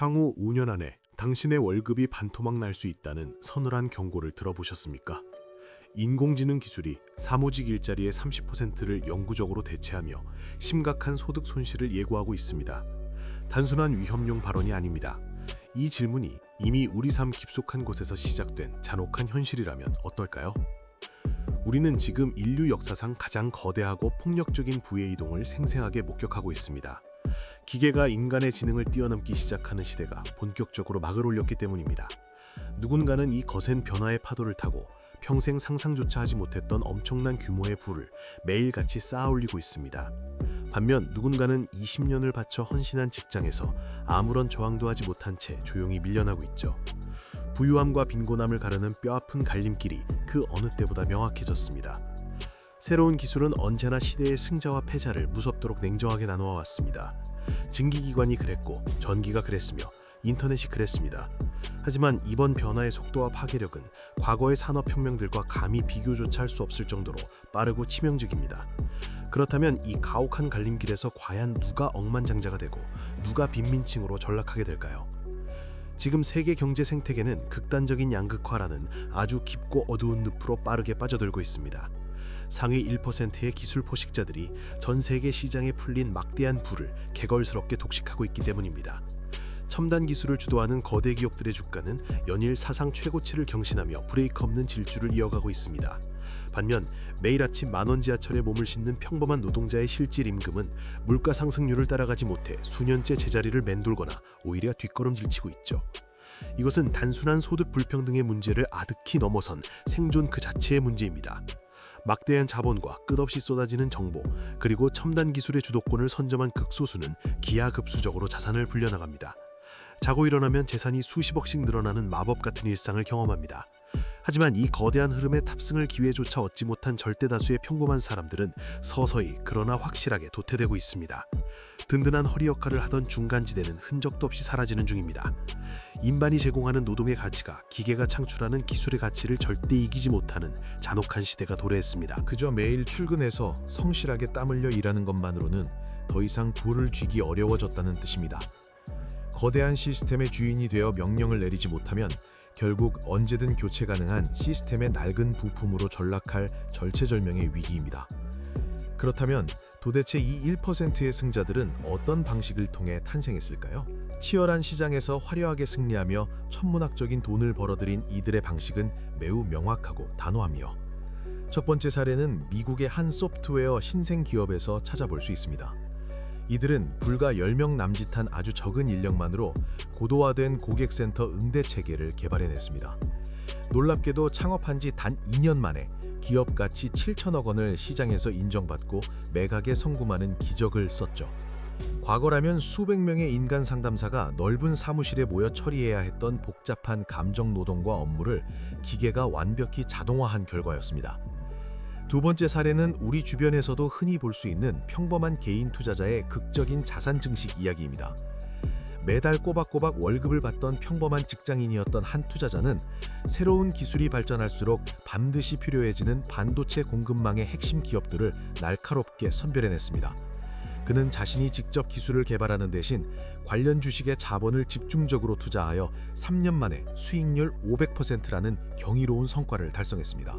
향후 5년 안에 당신의 월급이 반토막 날 수 있다는 서늘한 경고를 들어보셨습니까? 인공지능 기술이 사무직 일자리의 30%를 영구적으로 대체하며 심각한 소득 손실을 예고하고 있습니다. 단순한 위협용 발언이 아닙니다. 이 질문이 이미 우리 삶 깊숙한 곳에서 시작된 잔혹한 현실이라면 어떨까요? 우리는 지금 인류 역사상 가장 거대하고 폭력적인 부의 이동을 생생하게 목격하고 있습니다. 기계가 인간의 지능을 뛰어넘기 시작하는 시대가 본격적으로 막을 올렸기 때문입니다. 누군가는 이 거센 변화의 파도를 타고 평생 상상조차 하지 못했던 엄청난 규모의 부를 매일같이 쌓아올리고 있습니다. 반면 누군가는 20년을 바쳐 헌신한 직장에서 아무런 저항도 하지 못한 채 조용히 밀려나고 있죠. 부유함과 빈곤함을 가르는 뼈아픈 갈림길이 그 어느 때보다 명확해졌습니다. 새로운 기술은 언제나 시대의 승자와 패자를 무섭도록 냉정하게 나누어 왔습니다. 증기기관이 그랬고 전기가 그랬으며 인터넷이 그랬습니다. 하지만 이번 변화의 속도와 파괴력은 과거의 산업혁명들과 감히 비교조차 할 수 없을 정도로 빠르고 치명적입니다. 그렇다면 이 가혹한 갈림길에서 과연 누가 억만장자가 되고 누가 빈민층으로 전락하게 될까요? 지금 세계 경제 생태계는 극단적인 양극화라는 아주 깊고 어두운 늪으로 빠르게 빠져들고 있습니다. 상위 1%의 기술 포식자들이 전 세계 시장에 풀린 막대한 부를 개걸스럽게 독식하고 있기 때문입니다. 첨단 기술을 주도하는 거대 기업들의 주가는 연일 사상 최고치를 경신하며 브레이크 없는 질주를 이어가고 있습니다. 반면 매일 아침 만원 지하철에 몸을 싣는 평범한 노동자의 실질 임금은 물가 상승률을 따라가지 못해 수년째 제자리를 맴돌거나 오히려 뒷걸음질치고 있죠. 이것은 단순한 소득 불평등의 문제를 아득히 넘어선 생존 그 자체의 문제입니다. 막대한 자본과 끝없이 쏟아지는 정보, 그리고 첨단 기술의 주도권을 선점한 극소수는 기하급수적으로 자산을 불려나갑니다. 자고 일어나면 재산이 수십억씩 늘어나는 마법 같은 일상을 경험합니다. 하지만 이 거대한 흐름에 탑승할 기회조차 얻지 못한 절대다수의 평범한 사람들은 서서히 그러나 확실하게 도태되고 있습니다. 든든한 허리 역할을 하던 중간지대는 흔적도 없이 사라지는 중입니다. 인반이 제공하는 노동의 가치가 기계가 창출하는 기술의 가치를 절대 이기지 못하는 잔혹한 시대가 도래했습니다. 그저 매일 출근해서 성실하게 땀 흘려 일하는 것만으로는 더 이상 부를 쥐기 어려워졌다는 뜻입니다. 거대한 시스템의 주인이 되어 명령을 내리지 못하면 결국 언제든 교체 가능한 시스템의 낡은 부품으로 전락할 절체절명의 위기입니다. 그렇다면 도대체 이 1%의 승자들은 어떤 방식을 통해 탄생했을까요? 치열한 시장에서 화려하게 승리하며 천문학적인 돈을 벌어들인 이들의 방식은 매우 명확하고 단호하며, 첫 번째 사례는 미국의 한 소프트웨어 신생 기업에서 찾아볼 수 있습니다. 이들은 불과 10명 남짓한 아주 적은 인력만으로 고도화된 고객센터 응대 체계를 개발해냈습니다. 놀랍게도 창업한 지 단 2년 만에 기업 가치 7천억 원을 시장에서 인정받고 매각에 성공하는 기적을 썼죠. 과거라면 수백 명의 인간 상담사가 넓은 사무실에 모여 처리해야 했던 복잡한 감정 노동과 업무를 기계가 완벽히 자동화한 결과였습니다. 두 번째 사례는 우리 주변에서도 흔히 볼 수 있는 평범한 개인 투자자의 극적인 자산 증식 이야기입니다. 매달 꼬박꼬박 월급을 받던 평범한 직장인이었던 한 투자자는 새로운 기술이 발전할수록 반드시 필요해지는 반도체 공급망의 핵심 기업들을 날카롭게 선별해냈습니다. 그는 자신이 직접 기술을 개발하는 대신 관련 주식에 자본을 집중적으로 투자하여 3년 만에 수익률 500%라는 경이로운 성과를 달성했습니다.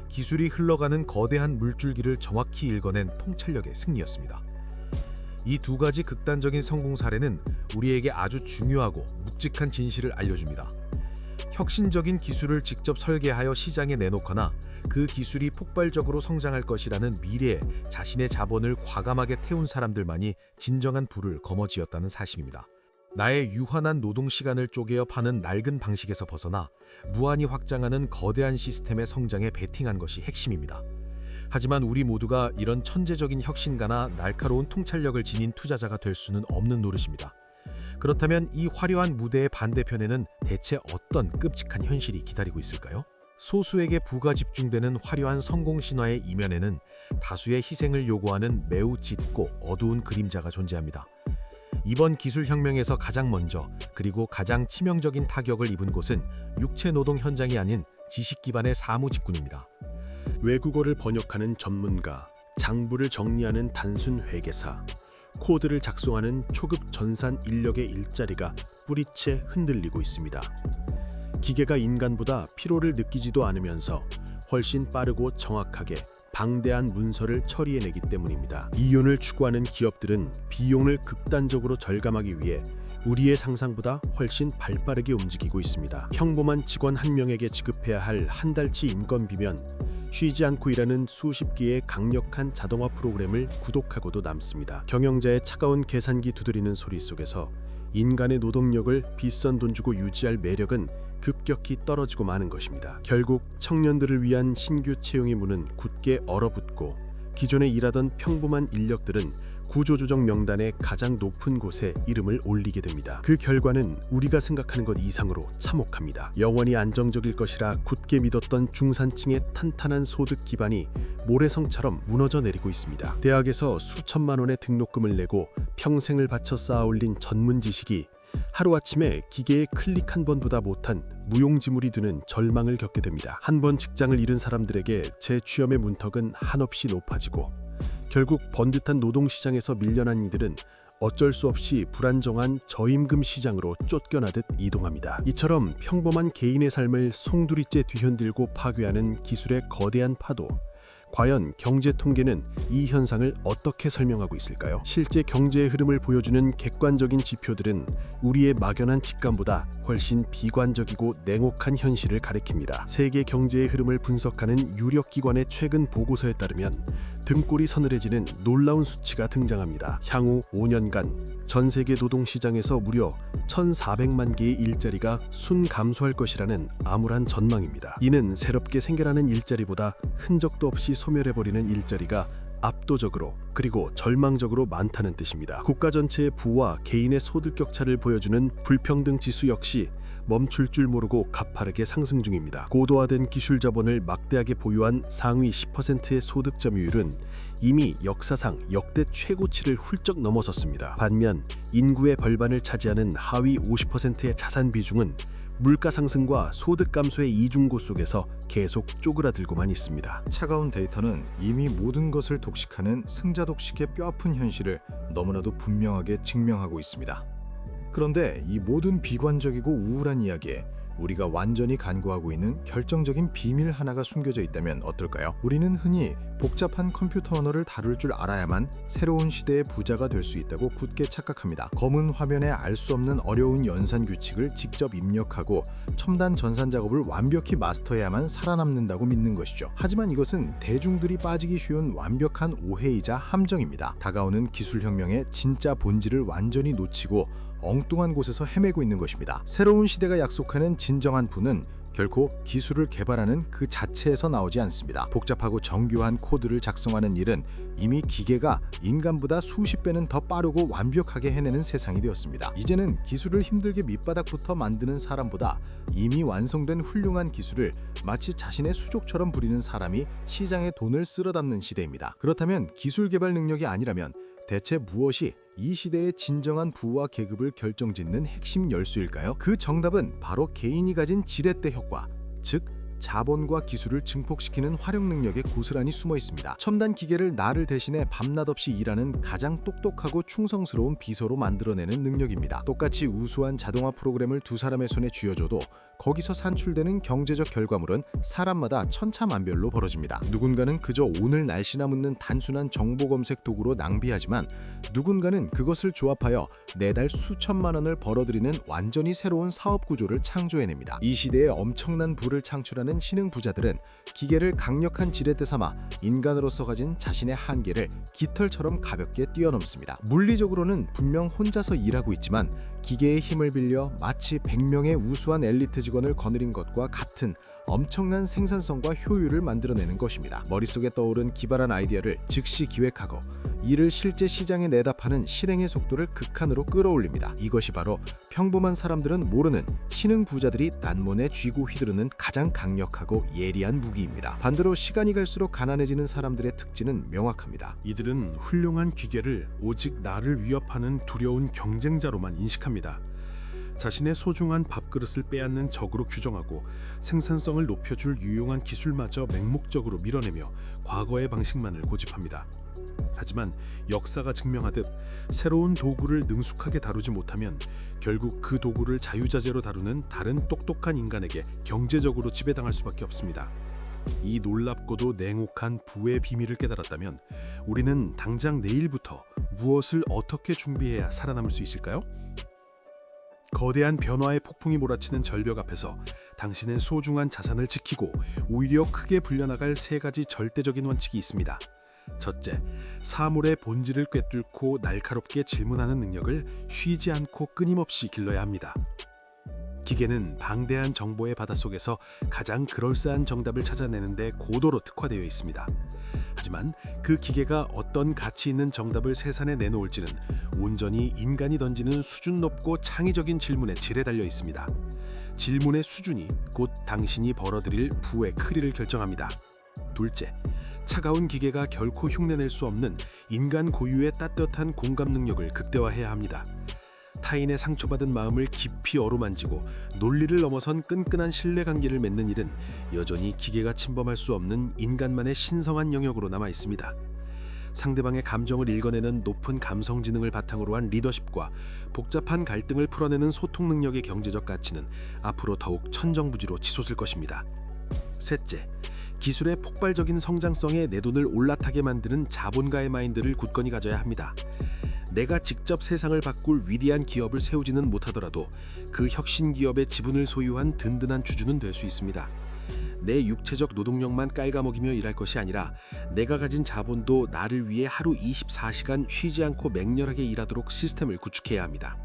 기술이 흘러가는 거대한 물줄기를 정확히 읽어낸 통찰력의 승리였습니다. 이 두 가지 극단적인 성공 사례는 우리에게 아주 중요하고 묵직한 진실을 알려줍니다. 혁신적인 기술을 직접 설계하여 시장에 내놓거나 그 기술이 폭발적으로 성장할 것이라는 미래에 자신의 자본을 과감하게 태운 사람들만이 진정한 부를 거머쥐었다는 사실입니다. 나의 유한한 노동 시간을 쪼개어 파는 낡은 방식에서 벗어나 무한히 확장하는 거대한 시스템의 성장에 베팅한 것이 핵심입니다. 하지만 우리 모두가 이런 천재적인 혁신가나 날카로운 통찰력을 지닌 투자자가 될 수는 없는 노릇입니다. 그렇다면 이 화려한 무대의 반대편에는 대체 어떤 끔찍한 현실이 기다리고 있을까요? 소수에게 부가 집중되는 화려한 성공 신화의 이면에는 다수의 희생을 요구하는 매우 짙고 어두운 그림자가 존재합니다. 이번 기술혁명에서 가장 먼저 그리고 가장 치명적인 타격을 입은 곳은 육체 노동 현장이 아닌 지식 기반의 사무 직군입니다. 외국어를 번역하는 전문가, 장부를 정리하는 단순 회계사, 코드를 작성하는 초급 전산 인력의 일자리가 뿌리채 흔들리고 있습니다. 기계가 인간보다 피로를 느끼지도 않으면서 훨씬 빠르고 정확하게 방대한 문서를 처리해내기 때문입니다. 이윤을 추구하는 기업들은 비용을 극단적으로 절감하기 위해 우리의 상상보다 훨씬 발빠르게 움직이고 있습니다. 평범한 직원 한 명에게 지급해야 할 한 달치 인건비면 쉬지 않고 일하는 수십 개의 강력한 자동화 프로그램을 구독하고도 남습니다. 경영자의 차가운 계산기 두드리는 소리 속에서 인간의 노동력을 비싼 돈 주고 유지할 매력은 급격히 떨어지고 마는 것입니다. 결국 청년들을 위한 신규 채용의 문은 굳게 얼어붙고 기존에 일하던 평범한 인력들은 구조조정 명단의 가장 높은 곳에 이름을 올리게 됩니다. 그 결과는 우리가 생각하는 것 이상으로 참혹합니다. 영원히 안정적일 것이라 굳게 믿었던 중산층의 탄탄한 소득 기반이 모래성처럼 무너져 내리고 있습니다. 대학에서 수천만 원의 등록금을 내고 평생을 바쳐 쌓아올린 전문 지식이 하루아침에 기계의 클릭 한 번보다 못한 무용지물이 되는 절망을 겪게 됩니다. 한 번 직장을 잃은 사람들에게 재취업의 문턱은 한없이 높아지고 결국 번듯한 노동시장에서 밀려난 이들은 어쩔 수 없이 불안정한 저임금 시장으로 쫓겨나듯 이동합니다. 이처럼 평범한 개인의 삶을 송두리째 뒤흔들고 파괴하는 기술의 거대한 파도. 과연 경제 통계는 이 현상을 어떻게 설명하고 있을까요? 실제 경제의 흐름을 보여주는 객관적인 지표들은 우리의 막연한 직감보다 훨씬 비관적이고 냉혹한 현실을 가리킵니다. 세계 경제의 흐름을 분석하는 유력 기관의 최근 보고서에 따르면 등골이 서늘해지는 놀라운 수치가 등장합니다. 향후 5년간 전 세계 노동시장에서 무려 1,400만 개의 일자리가 순감소할 것이라는 암울한 전망입니다. 이는 새롭게 생겨나는 일자리보다 흔적도 없이 소멸해버리는 일자리가 압도적으로 그리고 절망적으로 많다는 뜻입니다. 국가 전체의 부와 개인의 소득 격차를 보여주는 불평등 지수 역시 멈출 줄 모르고 가파르게 상승 중입니다. 고도화된 기술 자본을 막대하게 보유한 상위 10%의 소득 점유율은 이미 역사상 역대 최고치를 훌쩍 넘어섰습니다. 반면 인구의 절반을 차지하는 하위 50%의 자산 비중은 물가 상승과 소득 감소의 이중고 속에서 계속 쪼그라들고만 있습니다. 차가운 데이터는 이미 모든 것을 독식하는 승자독식의 뼈아픈 현실을 너무나도 분명하게 증명하고 있습니다. 그런데 이 모든 비관적이고 우울한 이야기에 우리가 완전히 간구하고 있는 결정적인 비밀 하나가 숨겨져 있다면 어떨까요? 우리는 흔히 복잡한 컴퓨터 언어를 다룰 줄 알아야만 새로운 시대의 부자가 될 수 있다고 굳게 착각합니다. 검은 화면에 알 수 없는 어려운 연산 규칙을 직접 입력하고 첨단 전산 작업을 완벽히 마스터해야만 살아남는다고 믿는 것이죠. 하지만 이것은 대중들이 빠지기 쉬운 완벽한 오해이자 함정입니다. 다가오는 기술혁명의 진짜 본질을 완전히 놓치고 엉뚱한 곳에서 헤매고 있는 것입니다. 새로운 시대가 약속하는 진정한 부는 결코 기술을 개발하는 그 자체에서 나오지 않습니다. 복잡하고 정교한 코드를 작성하는 일은 이미 기계가 인간보다 수십 배는 더 빠르고 완벽하게 해내는 세상이 되었습니다. 이제는 기술을 힘들게 밑바닥부터 만드는 사람보다 이미 완성된 훌륭한 기술을 마치 자신의 수족처럼 부리는 사람이 시장에 돈을 쓸어 담는 시대입니다. 그렇다면 기술 개발 능력이 아니라면 대체 무엇이 이 시대의 진정한 부와 계급을 결정짓는 핵심 열쇠일까요? 그 정답은 바로 개인이 가진 지렛대 효과, 즉 자본과 기술을 증폭시키는 활용 능력에 고스란히 숨어 있습니다. 첨단 기계를 나를 대신해 밤낮 없이 일하는 가장 똑똑하고 충성스러운 비서로 만들어내는 능력입니다. 똑같이 우수한 자동화 프로그램을 두 사람의 손에 쥐어줘도 거기서 산출되는 경제적 결과물은 사람마다 천차만별로 벌어집니다. 누군가는 그저 오늘 날씨나 묻는 단순한 정보 검색 도구로 낭비하지만 누군가는 그것을 조합하여 매달 수천만 원을 벌어들이는 완전히 새로운 사업 구조를 창조해냅니다. 이 시대에 엄청난 부를 창출하는 신흥 부자들은 기계를 강력한 지렛대 삼아 인간으로서 가진 자신의 한계를 깃털처럼 가볍게 뛰어넘습니다. 물리적으로는 분명 혼자서 일하고 있지만 기계의 힘을 빌려 마치 100명의 우수한 엘리트 직원을 거느린 것과 같은 엄청난 생산성과 효율을 만들어내는 것입니다. 머릿속에 떠오른 기발한 아이디어를 즉시 기획하고 이를 실제 시장에 내다 파는 실행의 속도를 극한으로 끌어올립니다. 이것이 바로 평범한 사람들은 모르는 신흥 부자들이 난몬에 쥐고 휘두르는 가장 강력하고 예리한 무기입니다. 반대로 시간이 갈수록 가난해지는 사람들의 특징은 명확합니다. 이들은 훌륭한 기계를 오직 나를 위협하는 두려운 경쟁자로만 인식합니다. 자신의 소중한 밥그릇을 빼앗는 적으로 규정하고 생산성을 높여줄 유용한 기술마저 맹목적으로 밀어내며 과거의 방식만을 고집합니다. 하지만 역사가 증명하듯 새로운 도구를 능숙하게 다루지 못하면 결국 그 도구를 자유자재로 다루는 다른 똑똑한 인간에게 경제적으로 지배당할 수밖에 없습니다. 이 놀랍고도 냉혹한 부의 비밀을 깨달았다면 우리는 당장 내일부터 무엇을 어떻게 준비해야 살아남을 수 있을까요? 거대한 변화의 폭풍이 몰아치는 절벽 앞에서 당신의 소중한 자산을 지키고 오히려 크게 불려나갈 세 가지 절대적인 원칙이 있습니다. 첫째, 사물의 본질을 꿰뚫고 날카롭게 질문하는 능력을 쉬지 않고 끊임없이 길러야 합니다. 기계는 방대한 정보의 바닷속에서 가장 그럴싸한 정답을 찾아내는 데 고도로 특화되어 있습니다. 하지만 그 기계가 어떤 가치 있는 정답을 세상에 내놓을지는 온전히 인간이 던지는 수준 높고 창의적인 질문의 질에 달려 있습니다. 질문의 수준이 곧 당신이 벌어들일 부의 크기를 결정합니다. 둘째, 차가운 기계가 결코 흉내낼 수 없는 인간 고유의 따뜻한 공감 능력을 극대화해야 합니다. 타인의 상처받은 마음을 깊이 어루만지고 논리를 넘어선 끈끈한 신뢰관계를 맺는 일은 여전히 기계가 침범할 수 없는 인간만의 신성한 영역으로 남아 있습니다. 상대방의 감정을 읽어내는 높은 감성 지능을 바탕으로 한 리더십과 복잡한 갈등을 풀어내는 소통 능력의 경제적 가치는 앞으로 더욱 천정부지로 치솟을 것입니다. 셋째, 기술의 폭발적인 성장성에 내 돈을 올라타게 만드는 자본가의 마인드를 굳건히 가져야 합니다. 내가 직접 세상을 바꿀 위대한 기업을 세우지는 못하더라도 그 혁신 기업의 지분을 소유한 든든한 주주는 될 수 있습니다. 내 육체적 노동력만 깔아먹이며 일할 것이 아니라 내가 가진 자본도 나를 위해 하루 24시간 쉬지 않고 맹렬하게 일하도록 시스템을 구축해야 합니다.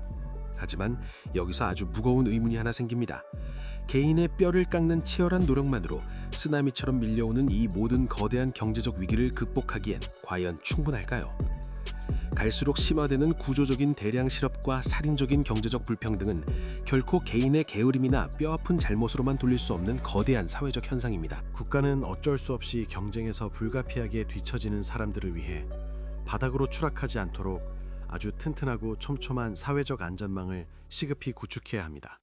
하지만 여기서 아주 무거운 의문이 하나 생깁니다. 개인의 뼈를 깎는 치열한 노력만으로 쓰나미처럼 밀려오는 이 모든 거대한 경제적 위기를 극복하기엔 과연 충분할까요? 갈수록 심화되는 구조적인 대량 실업과 살인적인 경제적 불평등은 결코 개인의 게으름이나 뼈아픈 잘못으로만 돌릴 수 없는 거대한 사회적 현상입니다. 국가는 어쩔 수 없이 경쟁에서 불가피하게 뒤처지는 사람들을 위해 바닥으로 추락하지 않도록 아주 튼튼하고 촘촘한 사회적 안전망을 시급히 구축해야 합니다.